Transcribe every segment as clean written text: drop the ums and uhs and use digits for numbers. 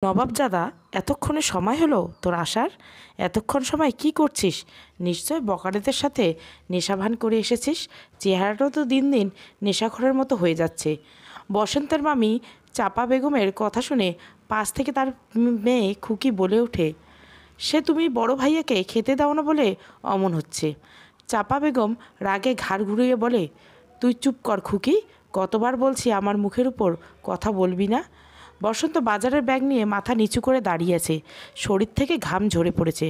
নবাবজাদা, এতক্ষণে সময় হলো তোর আসার? এতক্ষণ সময় কি করছিস? নিশ্চয় বকাটেদের সাথে নেশাভান করে এসেছিস। চেহারাটাও তো দিন দিন নেশাখোরের মতো হয়ে যাচ্ছে। বসন্তের মামি চাপা বেগমের কথা শুনে পাশ থেকে তার মেয়ে খুকি বলে ওঠে, সে তুমি বড় ভাইয়াকে খেতে দাও না বলে অমন হচ্ছে। চাপা বেগম রাগে ঘাড় ঘুরিয়ে বলে, তুই চুপ কর খুকি, কতবার বলছি আমার মুখের উপর কথা বলবি না। বসন্ত বাজারের ব্যাগ নিয়ে মাথা নিচু করে দাঁড়িয়েছে, শরীর থেকে ঘাম ঝরে পড়েছে।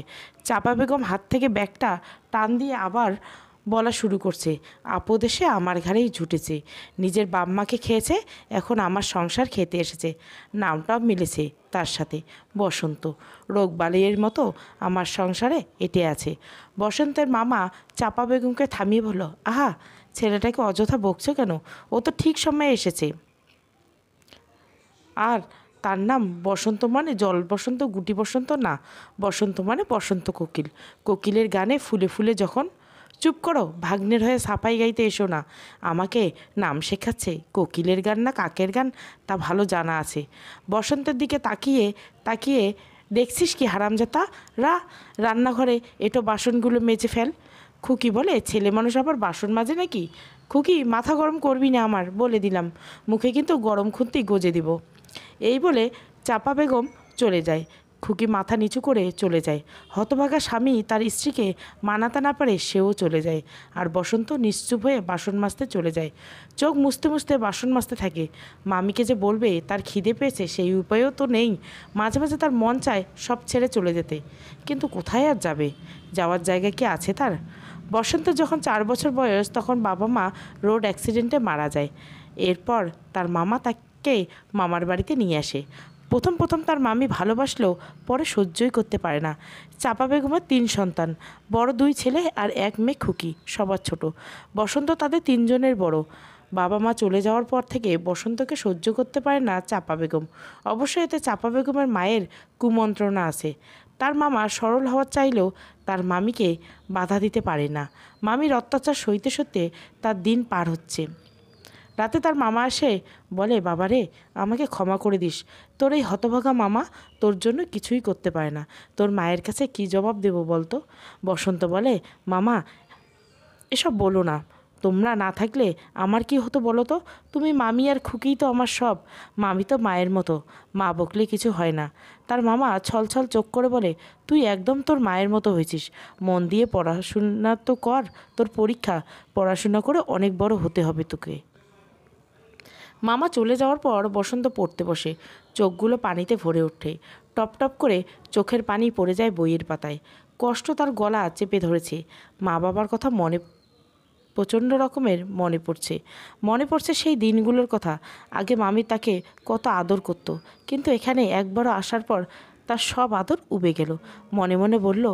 চাপা বেগম হাত থেকে ব্যাগটা টান দিয়ে আবার বলা শুরু করছে, আপদ এসে আমার ঘাড়েই ঝুটেছে। নিজের বাম্মাকে খেয়েছে, এখন আমার সংসার খেতে এসেছে। নামটাও মিলেছে তার সাথে, বসন্ত। রোগবালির মতো আমার সংসারে এঁটে আছে। বসন্তের মামা চাপা বেগমকে থামিয়ে বলল, আহা, ছেলেটাকে অযথা বকছো কেন? ও তো ঠিক সময়ে এসেছে। আর তার নাম বসন্ত মানে জল বসন্ত, গুটি বসন্ত না। বসন্ত মানে বসন্ত কোকিল। কোকিলের গানে ফুলে ফুলে যখন। চুপ করো, ভাগ্নের হয়ে সাপাই গাইতে এসো না। আমাকে নাম শেখাচ্ছে। কোকিলের গান না কাকের গান তা ভালো জানা আছে। বসন্তের দিকে তাকিয়ে তাকিয়ে দেখছিস কি হারামজাতা? রান্নাঘরে এটো বাসনগুলো মেজে ফেল। খুকি বলে, ছেলে মানুষ আবার বাসন মাজে নাকি? খুকি, মাথা গরম করবি না আমার, বলে দিলাম। মুখে কিন্তু গরম খুন্তি গজে দিব। এই বলে চাপা বেগম চলে যায়। খুকি মাথা নিচু করে চলে যায়। হতভাগা স্বামী তার স্ত্রীকে মানাতে না পারে, সেও চলে যায়। আর বসন্ত নিশ্চুপ হয়ে বাসন মাজতে চলে যায়। চোখ মুছতে মুছতে বাসন মাজতে থাকে। মামিকে যে বলবে তার খিদে পেয়েছে সেই উপায়ও তো নেই। মাঝে মাঝে তার মন চায় সব ছেড়ে চলে যেতে, কিন্তু কোথায় আর যাবে? যাওয়ার জায়গা কি আছে তার? বসন্তের যখন 4 বছর বয়স, তখন বাবা মা রোড অ্যাক্সিডেন্টে মারা যায়। এরপর তার মামা তাকে মামার বাড়িতে নিয়ে আসে। প্রথম প্রথম তার মামি ভালোবাসলেও পরে সহ্যই করতে পারে না। চাপা বেগমের 3 সন্তান, বড় 2 ছেলে আর 1 মেয়ে খুকি, সবার ছোট। বসন্ত তাদের 3 জনের বড়। বাবা মা চলে যাওয়ার পর থেকে বসন্তকে সহ্য করতে পারে না চাপা বেগম। অবশ্য এতে চাপা বেগমের মায়ের কুমন্ত্রণা আছে। তার মামা সরল হওয়া চাইলেও তার মামিকে বাধা দিতে পারে না। মামির অত্যাচার সইতে সইতে তার দিন পার হচ্ছে। রাতে তার মামা আসে, বলে, বাবারে, আমাকে ক্ষমা করে দিস। তোর এই হতভাগা মামা তোর জন্য কিছুই করতে পারে না। তোর মায়ের কাছে কি জবাব দেব বলতো? বসন্ত বলে, মামা, এসব বলো না। তোমরা না থাকলে আমার কি হতো বলো তো? তুমি মামি আর খুকিই তো আমার সব। মামি তো মায়ের মতো, মা বকলে কিছু হয় না। তার মামা ছলছল চোখ করে বলে, তুই একদম তোর মায়ের মতো হয়েছিস। মন দিয়ে পড়াশোনা তো কর, তোর পরীক্ষা। পড়াশোনা করে অনেক বড় হতে হবে তোকে। মামা চলে যাওয়ার পর বসন্ত পড়তে বসে। চোখগুলো পানিতে ভরে ওঠে। টপ টপ করে চোখের পানি পড়ে যায় বইয়ের পাতায়। কষ্ট তার গলা চেপে ধরেছে। মা বাবার কথা প্রচণ্ড রকমের মনে পড়ছে সেই দিনগুলোর কথা। আগে মামি তাকে কত আদর করত, কিন্তু এখানে একবারও আসার পর তার সব আদর উবে গেল। মনে মনে বলল,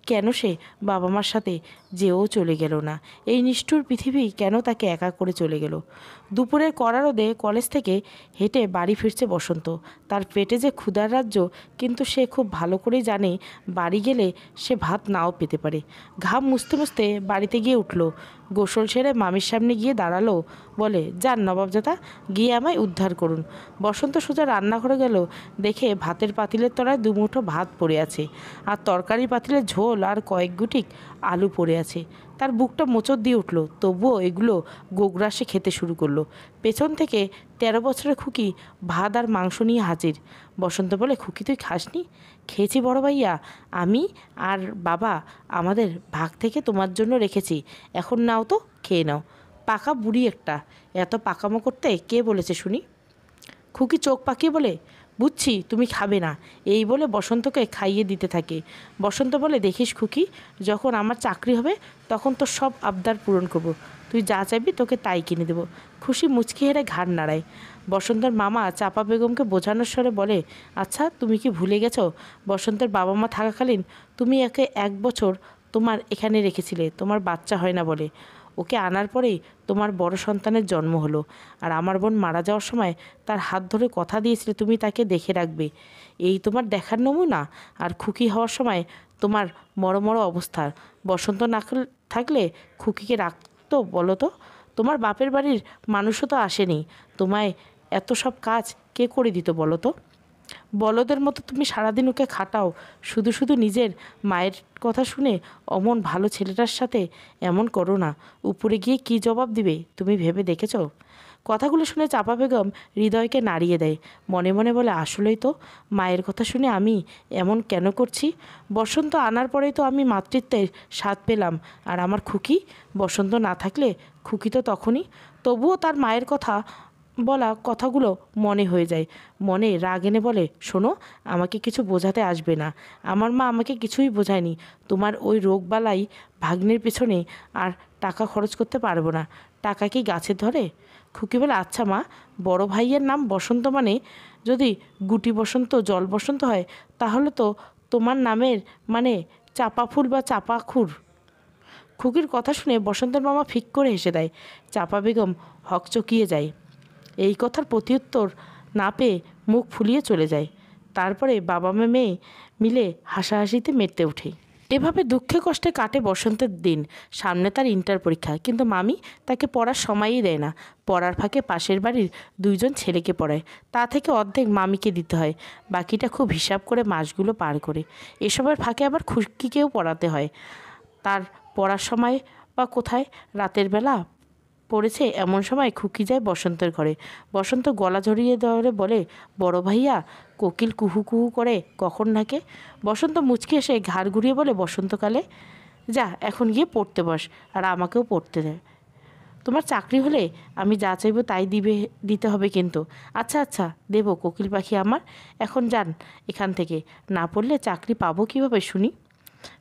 কেন সে বাবা মার সাথে যেও চলে গেল না? এই নিষ্ঠুর পৃথিবী কেন তাকে একা করে চলে গেল? দুপুরের কড়া রোদে কলেজ থেকে হেঁটে বাড়ি ফিরছে বসন্ত। তার পেটে যে ক্ষুধার রাজ্য, কিন্তু সে খুব ভালো করেই জানে বাড়ি গেলে সে ভাত নাও পেতে পারে। ঘাম মুছতে মুছতে বাড়িতে গিয়ে উঠল। গোসল সেরে মামির সামনে গিয়ে দাঁড়ালো। বলে, যান নবাবজাদা, গিয়ে আমায় উদ্ধার করুন। বসন্ত সোজা রান্নাঘরে গেল। দেখে ভাতের পাতিলের তলায় 2 মুঠো ভাত পড়ে আছে, আর তরকারি পাতিলে ঝোল আর কয়েক গুটিক আলু পড়ে আছে। তার বুকটা মোচড় দিয়ে উঠল। তবুও এগুলো গোগ্রাসে খেতে শুরু করলো। পেছন থেকে 13 বছরের খুকি ভাত আর মাংস নিয়ে হাজির। বসন্ত বলে, খুকি, তুই খাসনি? খেয়েছি বড় ভাইয়া, আমি আর বাবা আমাদের ভাগ থেকে তোমার জন্য রেখেছি। এখন নাও তো, খেয়ে নাও। পাকা বুড়ি একটা, এত পাকামো করতে কে বলেছে শুনি? খুকি চোখ পাকিয়ে বলে, বুঝছি তুমি খাবে না। এই বলে বসন্তকে খাইয়ে দিতে থাকে। বসন্ত বলে, দেখিস খুকি, যখন আমার চাকরি হবে তখন তো সব আবদার পূরণ করব। তুই যা চাইবি তোকে তাই কিনে দেবো। খুশি মুচকি হেরে ঘাড় নাড়ায়। বসন্তের মামা চাপা বেগমকে বোঝানোর স্বরে বলে, আচ্ছা, তুমি কি ভুলে গেছো বসন্তের বাবা মা থাকাকালীন তুমি একে 1 বছর তোমার এখানে রেখেছিলে, তোমার বাচ্চা হয় না বলে। ওকে আনার পরেই তোমার বড় সন্তানের জন্ম হলো। আর আমার বোন মারা যাওয়ার সময় তার হাত ধরে কথা দিয়েছিলে তুমি তাকে দেখে রাখবে। এই তোমার দেখার নমুনা? আর খুকি হওয়ার সময় তোমার মরো অবস্থা। বসন্ত না থাকলে খুকিকে রাখতো বলো তো? তোমার বাপের বাড়ির মানুষও তো আসেনি। তোমায় এত সব কাজ কে করে দিত বলো তো? বলদের মতো তুমি সারাদিন ওকে খাটাও, শুধু শুধু নিজের মায়ের কথা শুনে অমন ভালো ছেলেটার সাথে এমন করো না। উপরে গিয়ে কী জবাব দিবে তুমি ভেবে দেখেছো? কথাগুলো শুনে চাপা বেগম হৃদয়কে নাড়িয়ে দেয়। মনে মনে বলে, আসলেই তো মায়ের কথা শুনে আমি এমন কেন করছি? বসন্ত আনার পরেই তো আমি মাতৃত্বের স্বাদ পেলাম। আর আমার খুকি, বসন্ত না থাকলে খুকি তো তখনই। তবুও তার মায়ের কথা বলা কথাগুলো মনে হয়ে যায়। মনে রাগ এনে বলে, শোনো, আমাকে কিছু বোঝাতে আসবে না। আমার মা আমাকে কিছুই বোঝায়নি। তোমার ওই রোগবালাই ভাগ্নের পেছনে আর টাকা খরচ করতে পারবো না। টাকা কি গাছে ধরে? খুকি বলে, আচ্ছা মা, বড় ভাইয়ের নাম বসন্ত মানে যদি গুটি বসন্ত জল বসন্ত হয়, তাহলে তো তোমার নামের মানে চাপা ফুল বা চাপা খুর। খুকির কথা শুনে বসন্তের মামা ফিক করে হেসে দেয়। চাপা বেগম হকচকিয়ে যায়। এই কথার প্রত্যুত্তর না পেয়ে মুখ ফুলিয়ে চলে যায়। তারপরে বাবা মেয়ে মিলে হাসাহাসিতে মেতে ওঠে। এভাবে দুঃখে কষ্টে কাটে বসন্তের দিন। সামনে তার ইন্টার পরীক্ষা, কিন্তু মামি তাকে পড়ার সময়ই দেয় না। পড়ার ফাঁকে পাশের বাড়ির 2জন ছেলেকে পড়ায়, তা থেকে অর্ধেক মামিকে দিতে হয়। বাকিটা খুব হিসাব করে মাসগুলো পার করে। এসবের ফাঁকে আবার খুশকিকেও পড়াতে হয়। তার পড়ার সময় বা কোথায় রাতের বেলা পড়েছে, এমন সময় খুকি যায় বসন্তের ঘরে। বসন্ত গলা জড়িয়ে ধরে বলে, বড় ভাইয়া, কোকিল কুহু কুহু করে কখন ডাকে? বসন্ত মুচকি এসে ঘাড় ঘুরিয়ে বলে, বসন্তকালে? যা এখন গিয়ে পড়তে বস, আর আমাকেও পড়তে দে। তোমার চাকরি হলে আমি যা চাইবো তাই দিতে হবে কিন্তু। আচ্ছা আচ্ছা, দেবো কোকিল পাখি আমার। এখন যান এখান থেকে, না পড়লে চাকরি পাবো কীভাবে শুনি?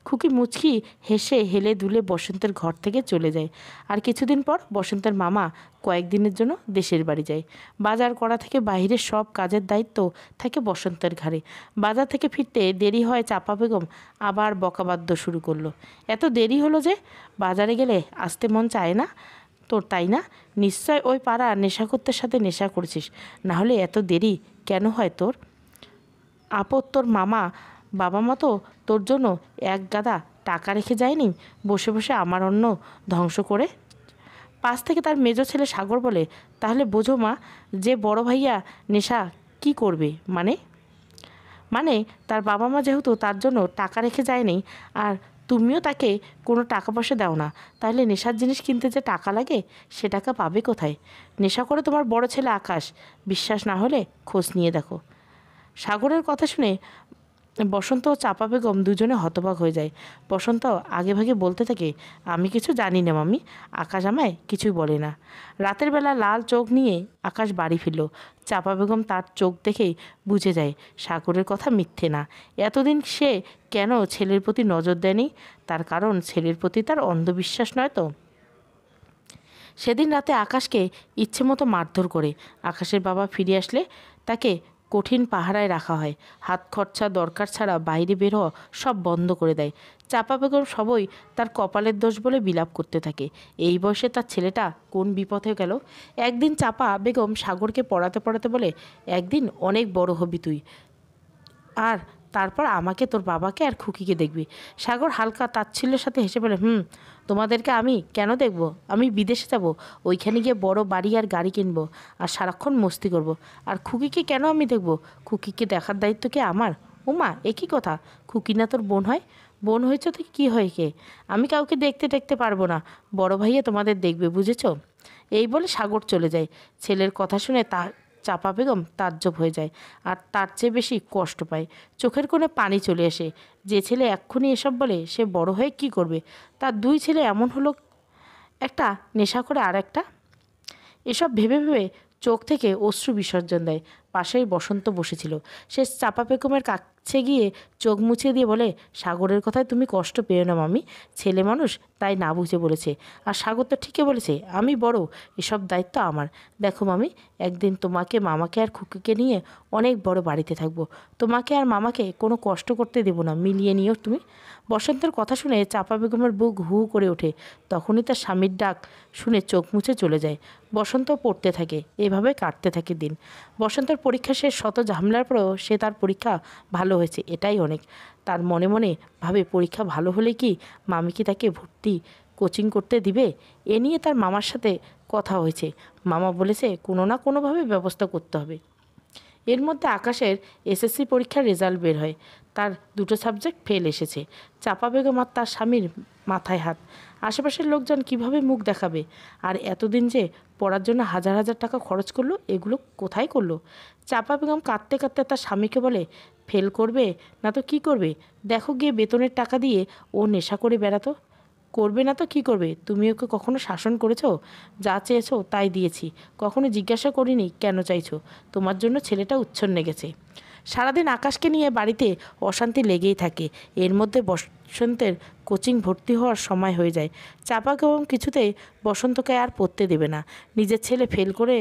খুকি মুচকি হেসে হেলে দুলে বসন্তের ঘর থেকে চলে যায়। আর কিছুদিন পর বসন্তের মামা কয়েকদিনের জন্য দেশের বাড়ি যায়। বাজার করা থেকে বাইরের সব কাজের দায়িত্ব থাকে বসন্তের ঘাড়ে। বাজার থেকে ফিরতে দেরি হয়, চাপা বেগম আবার বকাবাদ্য শুরু করলো। এত দেরি হলো যে? বাজারে গেলে আসতে মন চায় না তোর, তাই না? নিশ্চয় ওই পাড়া নেশাখোরদের সাথে নেশা করছিস, না হলে এত দেরি কেন হয় তোর? আপদ তোর মামা বাবা মা তো তোর জন্য এক গাদা টাকা রেখে যায়নি বসে বসে আমার অন্ন ধ্বংস করে? পাশ থেকে তার মেজো ছেলে সাগর বলে, তাহলে বোঝো মা, যে বড় ভাইয়া নেশা কি করবে মানে? মানে তার বাবা মা যেহেতু তার জন্য টাকা রেখে যায়নি, আর তুমিও তাকে কোনো টাকা পয়সা দাও না, তাহলে নেশার জিনিস কিনতে যে টাকা লাগে, সে টাকা পাবে কোথায়? নেশা করে তোমার বড় ছেলে আকাশ, বিশ্বাস না হলে খোঁজ নিয়ে দেখো। সাগরের কথা শুনে বসন্ত ও চাপা বেগম দুজনে হতবাক হয়ে যায়। বসন্ত আগেভাগে বলতে থাকে, আমি কিছু জানি না মামি, আকাশ আমায় কিছুই বলে না। রাতের বেলা লাল চোখ নিয়ে আকাশ বাড়ি ফিরল। চাপা বেগম তার চোখ দেখেই বুঝে যায় সাগরের কথা মিথ্যে না। এতদিন সে কেন ছেলের প্রতি নজর দেয়নি? তার কারণ ছেলের প্রতি তার অন্ধবিশ্বাস নয় তো। সেদিন রাতে আকাশকে ইচ্ছে মতো মারধর করে। আকাশের বাবা ফিরে আসলে তাকে কঠিন পাহারায় রাখা হয়। হাত খরচা দরকার ছাড়া বাইরে বের হওয়া সব বন্ধ করে দেয়। চাপা বেগম সবই তার কপালের দোষ বলে বিলাপ করতে থাকে। এই বয়সে তার ছেলেটা কোন বিপথে গেল। একদিন চাপা বেগম সাগরকে পড়াতে পড়াতে বলে, একদিন অনেক বড় হবি তুই, আর তারপর আমাকে, তোর বাবাকে আর খুকিকে দেখবি। সাগর হালকা তাচ্ছিল্যের সাথে হেসে বলে, তোমাদেরকে আমি কেন দেখব? আমি বিদেশে যাব, ওইখানে গিয়ে বড় বাড়ি আর গাড়ি কিনবো, আর সারাক্ষণ মস্তি করব। আর খুকিকে কেন আমি দেখব? খুকিকে দেখার দায়িত্ব কি আমার? ওমা, একই কথা, খুকি না তোর বোন হয়? বোন হয়েছে তো কী হয় কে? আমি কাউকে দেখতে দেখতে পারবো না, বড় ভাইয়া তোমাদের দেখবে, বুঝেছ? এই বলে সাগর চলে যায়। ছেলের কথা শুনে চাপা বেগম তাজ্জব হয়ে যায়, আর তার চেয়ে বেশি কষ্ট পায়। চোখের কোণে পানি চলে আসে। যে ছেলে এক্ষুনি এসব বলে, সে বড় হয়ে কি করবে? তার 2 ছেলে এমন হলো, একটা নেশা করে আর একটা। এসব ভেবে ভেবে চোখ থেকে অশ্রু বিসর্জন দেয়। পাশেই বসন্ত বসেছিল। সে চাপা বেগমের কাছে গিয়ে চোখ মুছিয়ে দিয়ে বলে, সাগরের কথায় তুমি কষ্ট পেও না মামি, ছেলে মানুষ তাই না বুঝে বলেছে। আর সাগর তো ঠিকই বলেছে, আমি বড়, এসব দায়িত্ব আমার। দেখো মামি, একদিন তোমাকে, মামাকে আর খুকিকে নিয়ে অনেক বড় বাড়িতে থাকবো। তোমাকে আর মামাকে কোনো কষ্ট করতে দেবো না, মিলিয়ে নিও তুমি। বসন্তের কথা শুনে চাপা বেগমের বুক হু হু করে ওঠে। তখনই তার স্বামীর ডাক শুনে চোখ মুছে চলে যায়। বসন্ত পড়তে থাকে। এভাবে কাটতে থাকে দিন। বসন্তের পরীক্ষা শেষ, শত ঝামেলার পরেও সে তার পরীক্ষা ভালো হয়েছে, এটাই অনেক। তার মনে মনে ভাবে, পরীক্ষা ভালো হলে কি মামি কি তাকে ভর্তি কোচিং করতে দিবে? এ নিয়ে তার মামার সাথে কথা হয়েছে। মামা বলেছে কোনো না কোনোভাবে ব্যবস্থা করতে হবে। এর মধ্যে আকাশের এসএসসি পরীক্ষার রেজাল্ট বের হয়। তার 2টো সাবজেক্ট ফেল এসেছে। চাপা বেগম আর তার স্বামীর মাথায় হাত। আশেপাশের লোকজন কিভাবে মুখ দেখাবে? আর এতদিন যে পড়ার জন্য হাজার হাজার টাকা খরচ করলো, এগুলো কোথায় করলো? চাপা বেগম কাঁদতে কাঁদতে তার স্বামীকে বলে, ফেল করবে না তো কী করবে? দেখো গিয়ে বেতনের টাকা দিয়ে ও নেশা করে বেড়াতো। করবে না তো কী করবে? তুমি ওকে কখনো শাসন করেছো? যা চেয়েছো তাই দিয়েছি, কখনো জিজ্ঞাসা করিনি কেন চাইছো। তোমার জন্য ছেলেটা উচ্ছন্নে গেছে। সারাদিন আকাশকে নিয়ে বাড়িতে অশান্তি লেগেই থাকে। এর মধ্যে বসন্তের কোচিং ভর্তি হওয়ার সময় হয়ে যায়। চাপা বেগম কিছুতেই বসন্তকে আর পড়তে দেবে না। নিজের ছেলে ফেল করে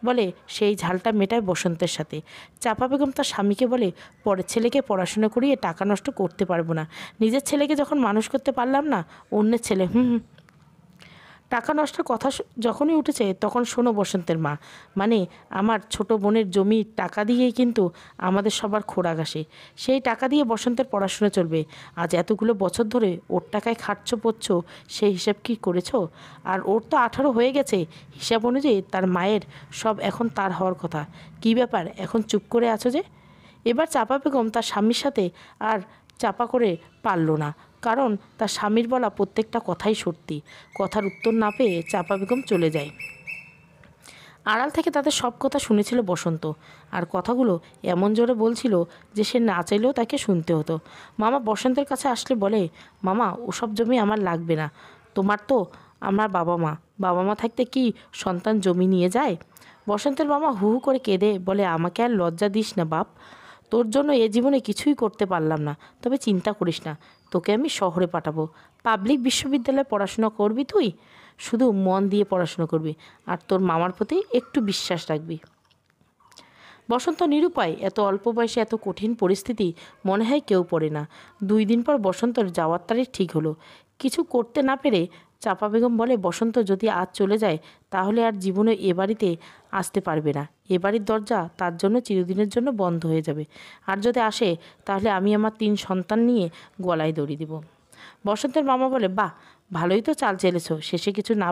বলে সেই ঝালটা মেটায় বসন্তের সাথে। চাপা বেগম তার স্বামীকে বলে, পরের ছেলেকে পড়াশোনা করিয়ে টাকা নষ্ট করতে পারবো না। নিজের ছেলেকে যখন মানুষ করতে পারলাম না, অন্যের ছেলে টাকা নষ্টের কথা যখনই উঠেছে তখন শোনো বসন্তের মা, মানে আমার ছোট বোনের জমির টাকা দিয়েই কিন্তু আমাদের সবার খোরাক আসে। সেই টাকা দিয়ে বসন্তের পড়াশোনা চলবে। আজ এতগুলো বছর ধরে ওর টাকায় খাটছো পড়ছো, সেই হিসাব কি করেছো? আর ওর তো 18 হয়ে গেছে। হিসাব অনুযায়ী তার মায়ের সব এখন তার হওয়ার কথা। কি ব্যাপার, এখন চুপ করে আছো যে? এবার চাপা বেগম তার স্বামীর সাথে আর চাপা করে পারল না, কারণ তার স্বামীর বলা প্রত্যেকটা কথাই সত্যি। কথার উত্তর না পেয়ে চাপা বেগম চলে যায়। আড়াল থেকে তাদের সব কথা শুনেছিল বসন্ত, আর কথাগুলো এমন জোরে বলছিল যে সে না চাইলেও তাকে শুনতে হতো। মামা বসন্তের কাছে আসলে বলে, মামা ওসব জমি আমার লাগবে না। তোমার তো আমার বাবা মা, বাবা মা থাকতে কি সন্তান জমি নিয়ে যায়? বসন্তের মামা হু হু করে কেঁদে বলে, আমাকে আর লজ্জা দিস না বাপ। তোর জন্য এ জীবনে কিছুই করতে পারলাম না, তবে চিন্তা করিস না, তোকে আমি শহরে পাঠাবো। পাবলিক বিশ্ববিদ্যালয়ে পড়াশোনা করবি তুই, শুধু মন দিয়ে পড়াশোনা করবি, আর তোর মামার প্রতি একটু বিশ্বাস রাখবি। বসন্ত নিরুপায়। এত অল্প বয়সে এত কঠিন পরিস্থিতি মনে হয় কেউ পড়ে না। 2 দিন পর বসন্তর যাওয়ার তারিখ ঠিক হলো। কিছু করতে না পেরে চাপা বেগম বলে, বসন্ত যদি আজ চলে যায় তাহলে আর জীবনে এ বাড়িতে আসতে পারবে না। এ বাড়ির দরজা তার জন্য চিরদিনের জন্য বন্ধ হয়ে যাবে। আর যদি আসে তাহলে আমি আমার 3 সন্তান নিয়ে গলায় দড়ি দেব। বসন্তের মামা বলে, বাহ, ভালোই তো চাল চেলেছো। শেষে কিছু না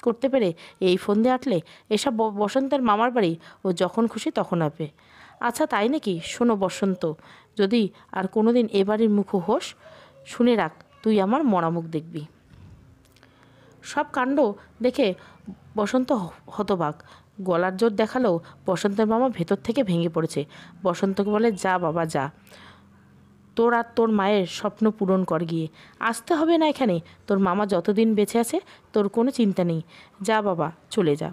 করতে পেরে এই ফোন দিয়ে আটলে। এসব বসন্তের মামার বাড়ি, ও যখন খুশি তখন আসবে। আচ্ছা তাই নাকি? শোনো বসন্ত, যদি আর কোনো দিন এ বাড়ির মুখ হোস, শুনে রাখ, তুই আমার মরা মুখ দেখবি। সব কাণ্ড দেখে বসন্ত হতবাক। গলার জোর দেখালেও বসন্তের মামা ভেতর থেকে ভেঙে পড়েছে। বসন্তকে বলে, যা বাবা যা, তোর আর তোর মায়ের স্বপ্ন পূরণ কর গিয়ে। আসতে হবে না এখানে। তোর মামা যতদিন বেঁচে আছে তোর কোনো চিন্তা নেই। যা বাবা, চলে যা।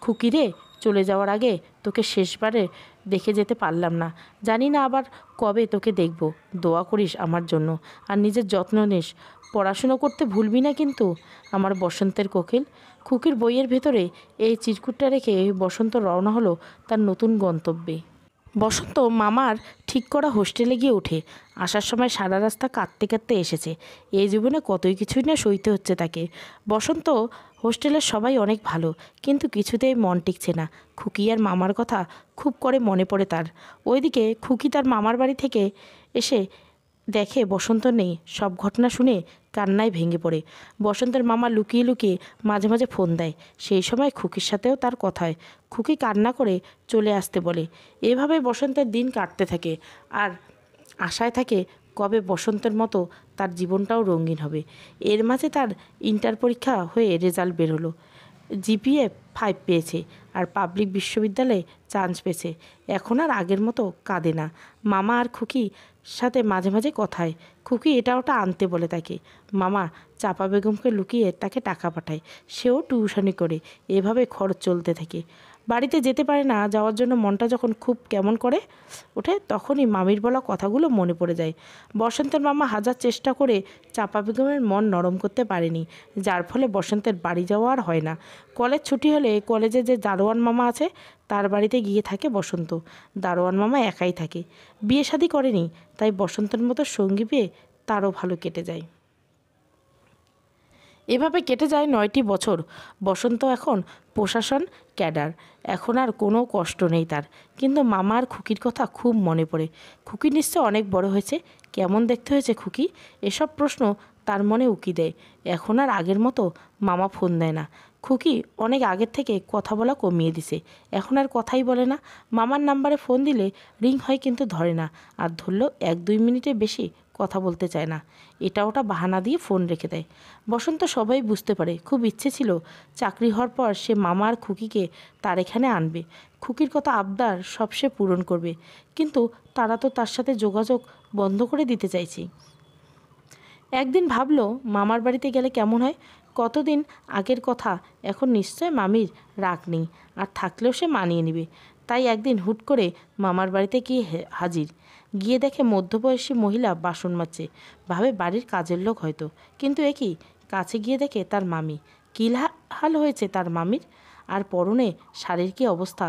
খুকি রে, চলে যাওয়ার আগে তোকে শেষবারে দেখে যেতে পারলাম না। জানি না আবার কবে তোকে দেখব। দোয়া করিস আমার জন্য, আর নিজের যত্ন নিস। পড়াশুনো করতে ভুলবি না কিন্তু, আমার বসন্তের কোকিল। খুকির বইয়ের ভেতরে এই চিরকুটটা রেখে বসন্ত রওনা হলো তার নতুন গন্তব্যে। বসন্ত মামার ঠিক করা হোস্টেলে গিয়ে ওঠে। আসার সময় সারা রাস্তা কাঁদতে কাঁদতে এসেছে। এই জীবনে কতই কিছুই না সইতে হচ্ছে তাকে। বসন্ত হোস্টেলের সবাই অনেক ভালো, কিন্তু কিছুতেই মন টিকছে না। খুকি আর মামার কথা খুব করে মনে পড়ে তার। ওইদিকে খুকি তার মামার বাড়ি থেকে এসে দেখে বসন্ত নেই। সব ঘটনা শুনে কান্নায় ভেঙে পড়ে। বসন্তের মামা লুকিয়ে লুকিয়ে মাঝে মাঝে ফোন দেয়। সেই সময় খুকির সাথেও তার কথা হয়। খুকি কান্না করে চলে আসতে বলে। এভাবে বসন্তের দিন কাটতে থাকে, আর আশায় থাকে কবে বসন্তের মতো তার জীবনটাও রঙিন হবে। এর মাঝে তার ইন্টার পরীক্ষা হয়ে রেজাল্ট বের হলো। জিপিএ 5 পেয়েছে, আর পাবলিক বিশ্ববিদ্যালয়ে চান্স পেয়েছে। এখন আর আগের মতো কাঁদে না। মামা আর খুকি সাথে মাঝে মাঝে কথা হয়। খুকি এটা ওটা আনতে বলে তাকে। মামা চাপা বেগমকে লুকিয়ে তাকে টাকা পাঠায়। সেও টিউশনি করে। এভাবে খরচ চলতে থাকে। বাড়িতে যেতে পারে না। যাওয়ার জন্য মনটা যখন খুব কেমন করে ওঠে, তখনই মামির বলা কথাগুলো মনে পড়ে যায়। বসন্তের মামা হাজার চেষ্টা করে চাপা বেগমের মন নরম করতে পারেনি, যার ফলে বসন্তের বাড়ি যাওয়া আর হয় না। কলেজ ছুটি হলে কলেজে যে দারোয়ান মামা আছে তার বাড়িতে গিয়ে থাকে বসন্ত। দারোয়ান মামা একাই থাকে, বিয়ে শাদী করেনি, তাই বসন্তের মতো সঙ্গী পেয়ে তারও ভালো কেটে যায়। এভাবে কেটে যায় 9টি বছর। বসন্ত এখন প্রশাসন ক্যাডার। এখন আর কোনো কষ্ট নেই তার, কিন্তু মামা আর খুকির কথা খুব মনে পড়ে। খুকি নিশ্চয় অনেক বড় হয়েছে। কেমন দেখতে হয়েছে খুকি? এসব প্রশ্ন তার মনে উকি দেয়। এখন আর আগের মতো মামা ফোন দেয় না। খুকি অনেক আগের থেকে কথা বলা কমিয়ে দিছে, এখন আর কথাই বলে না। মামার নাম্বারে ফোন দিলে রিং হয় কিন্তু ধরে না, আর ধরলেও 1-2 মিনিটের বেশি কথা বলতে চায় না। এটা ওটা বাহানা দিয়ে ফোন রেখে দেয়। বসন্ত সবাই বুঝতে পারে খুব ইচ্ছে ছিল চাকরি হওয়ার পর সে মামা আর খুকিকে তার এখানে আনবে, খুকির কথা আবদার সব সে পূরণ করবে, কিন্তু তারা তো তার সাথে যোগাযোগ বন্ধ করে দিতে চাইছে। একদিন ভাবলো মামার বাড়িতে গেলে কেমন হয়। কতদিন আগের কথা, এখন নিশ্চয় মামির রাগ নেই, আর থাকলেও সে মানিয়ে নেবে। তাই একদিন হুট করে মামার বাড়িতে গিয়ে হাজির। গিয়ে দেখে মধ্যবয়সী মহিলা বাসন মাজছে, ভাবে বাড়ির কাজের লোক হয়তো, কিন্তু একই কাছে গিয়ে দেখে তার মামি। কী হাল হয়েছে তার মামির, আর পরনে শাড়ির কী অবস্থা।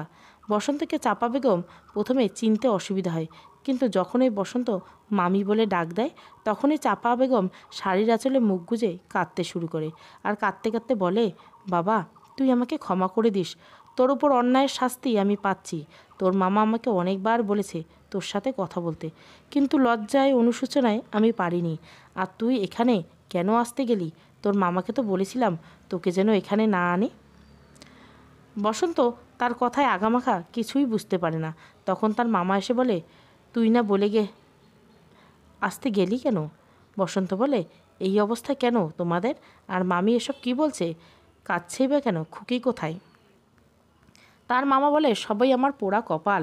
বসন্তকে চাপা বেগম প্রথমে চিনতে অসুবিধা হয়, কিন্তু যখনই বসন্ত মামি বলে ডাক দেয় তখনই চাপা বেগম শাড়ির আঁচলে মুখ গুজে কাঁদতে শুরু করে, আর কাঁদতে কাঁদতে বলে, বাবা তুই আমাকে ক্ষমা করে দিস, তোর ওপর অন্যায়ের শাস্তি আমি পাচ্ছি। তোর মামা আমাকে অনেকবার বলেছে তোর সাথে কথা বলতে, কিন্তু লজ্জায় অনুশোচনায় আমি পারিনি। আর তুই এখানে কেন আসতে গেলি? তোর মামাকে তো বলেছিলাম তোকে যেন এখানে না আনে। বসন্ত তার কথায় আগামাখা কিছুই বুঝতে পারে না। তখন তার মামা এসে বলে, তুই না বলে আসতে গেলি কেন? বসন্ত বলে, এই অবস্থা কেন তোমাদের? আর মামি এসব কি বলছে? কাঁদছেই বা কেন? খুকি কোথায়? তার মামা বলে, সবাই আমার পোড়া কপাল,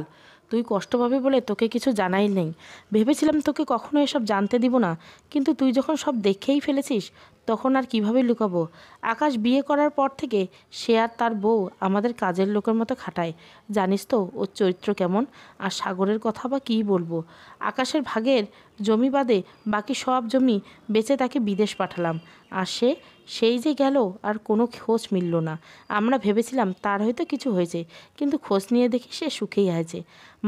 তুই কষ্ট পাবি বলে তোকে কিছু জানাই নেই। ভেবেছিলাম তোকে কখনো এসব জানতে দিব না, কিন্তু তুই যখন সব দেখেই ফেলেছিস তখন আর কিভাবে লুকাবো। আকাশ বিয়ে করার পর থেকে সে আর তার বউ আমাদের কাজের লোকের মতো খাটায়, জানিস তো ওর চরিত্র কেমন। আর সাগরের কথা বা কী বলবো। আকাশের ভাগের জমি বাদে বাকি সব জমি বেচে তাকে বিদেশ পাঠালাম, আর সেই যে গেল আর কোনো খোঁজ মিলল না। আমরা ভেবেছিলাম তার হয়তো কিছু হয়েছে, কিন্তু খোঁজ নিয়ে দেখি সে সুখেই আছে।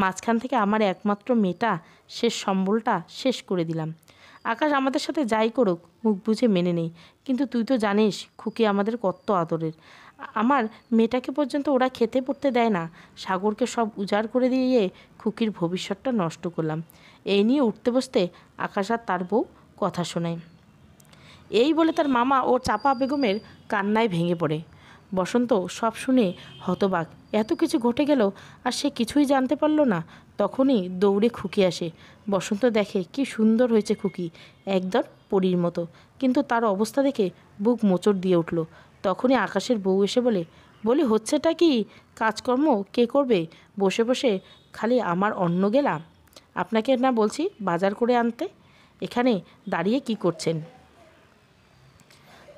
মাঝখান থেকে আমার একমাত্র মেয়েটা, শেষ সম্বলটা শেষ করে দিলাম। আকাশ আমাদের সাথে যাই করুক মুখ বুঝে মেনে নেই, কিন্তু তুই তো জানিস খুকি আমাদের কত আদরের। আমার মেয়েটাকে পর্যন্ত ওরা খেতে পড়তে দেয় না। সাগরকে সব উজাড় করে দিয়ে খুকির ভবিষ্যৎটা নষ্ট করলাম। এই নিয়ে উঠতে বসতে আকাশ আর তার বউ কথা শোনায়। এই বলে তার মামা ও চাপা বেগমের কান্নায় ভেঙে পড়ে। বসন্ত সব শুনে হতবাক, এত কিছু ঘটে গেল আর সে কিছুই জানতে পারল না। তখনই দৌড়ে খুকি আসে। বসন্ত দেখে কি সুন্দর হয়েছে খুকি, একদম পরীর মতো, কিন্তু তার অবস্থা দেখে বুক মোচড় দিয়ে উঠল। তখনই আকাশের বউ এসে বলি হচ্ছেটা কি? কাজকর্ম কে করবে? বসে বসে খালি আমার অন্ন গেলা। আপনাকে না বলছি বাজার করে আনতে, এখানে দাঁড়িয়ে কি করছেন?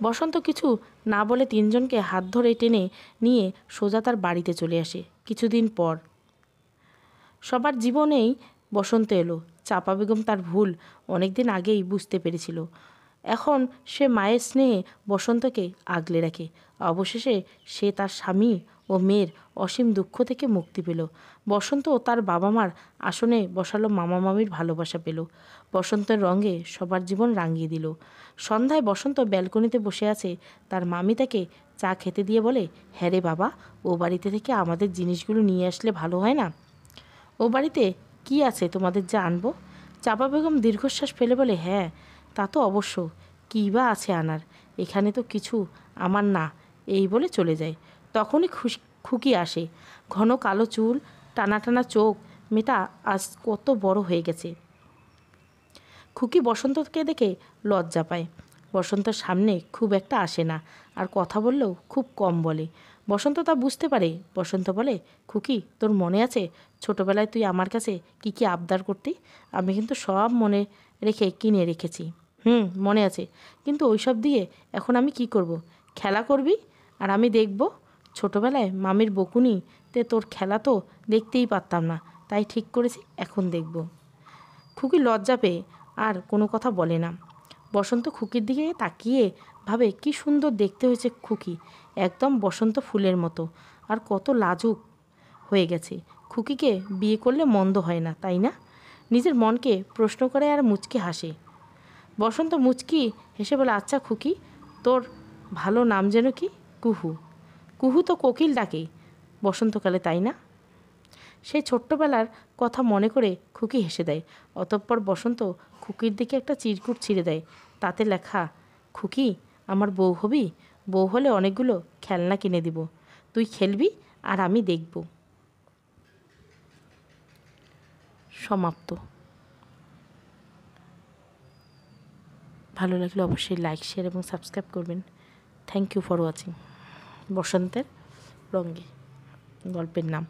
বসন্ত কিছু না বলে তিনজনকে হাত ধরে টেনে নিয়ে সোজা তার বাড়িতে চলে আসে। কিছুদিন পর সবার জীবনেই বসন্ত এলো। চাপা বেগম তার ভুল অনেক দিন আগেই বুঝতে পেরেছিল। এখন সে মায়ের স্নেহে বসন্তকে আগলে রাখে। অবশেষে সে তার স্বামী ও মেয়ের অসীম দুঃখ থেকে মুক্তি পেল। বসন্ত ও তার বাবা মার আসনে বসালো মামা মামির ভালোবাসা পেল। বসন্তের রঙে সবার জীবন রাঙিয়ে দিল। সন্ধ্যায় বসন্ত ব্যালকনিতে বসে আছে। তার মামি তাকে চা খেতে দিয়ে বলে, হ্যাঁ রে বাবা, ও বাড়িতে থেকে আমাদের জিনিসগুলো নিয়ে আসলে ভালো হয় না? ও বাড়িতে কি আছে তোমাদের যা আনবো? চাপা বেগম দীর্ঘশ্বাস ফেলে বলে, হ্যাঁ তা তো অবশ্য, কী বা আছে আনার, এখানে তো কিছু আমার না। এই বলে চলে যায়। তখনই খুকি আসে। ঘন কালো চুল, টানা টানা চোখ, মেয়েটা আজ কত বড় হয়ে গেছে। খুকি বসন্তকে দেখে লজ্জা পায়। বসন্তের সামনে খুব একটা আসে না, আর কথা বললেও খুব কম বলে। বসন্ত তা বুঝতে পারে। বসন্ত বলে, খুকি তোর মনে আছে ছোটোবেলায় তুই আমার কাছে কী কী আবদার করতি? আমি কিন্তু সব মনে রেখে কিনে রেখেছি। মনে আছে, কিন্তু ওইসব দিয়ে এখন আমি কি করব? খেলা করবি আর আমি দেখব। ছোটোবেলায় মামির বকুনিতে তোর খেলা তো দেখতেই পারতাম না, তাই ঠিক করেছি এখন দেখব। খুকি লজ্জা পেয়ে আর কোনো কথা বলে না। বসন্ত খুকির দিকে তাকিয়ে ভাবে, কি সুন্দর দেখতে হয়েছে খুকি, একদম বসন্ত ফুলের মতো, আর কত লাজুক হয়ে গেছে। খুকিকে বিয়ে করলে মন্দ হয় না, তাই না? নিজের মনকে প্রশ্ন করে আর মুচকি হাসে। বসন্ত মুচকি হেসে বলে, আচ্ছা খুকি, তোর ভালো নাম যেন কি? কুহু। কুহু তো কোকিল ডাকে বসন্তকালে, তাই না? সেই ছোট্টবেলার কথা মনে করে খুকি হেসে দেয়। অতঃপর বসন্ত খুকির দিকে একটা চিরকুট ছিঁড়ে দেয়। তাতে লেখা, খুকি আমার বউ হবি? বউ হলে অনেকগুলো খেলনা কিনে দিব, তুই খেলবি আর আমি দেখব। সমাপ্ত। ভালো লাগলে অবশ্যই লাইক, শেয়ার এবং সাবস্ক্রাইব করবেন। Thank you for watching. বসন্তের রঙে গল্পের নাম।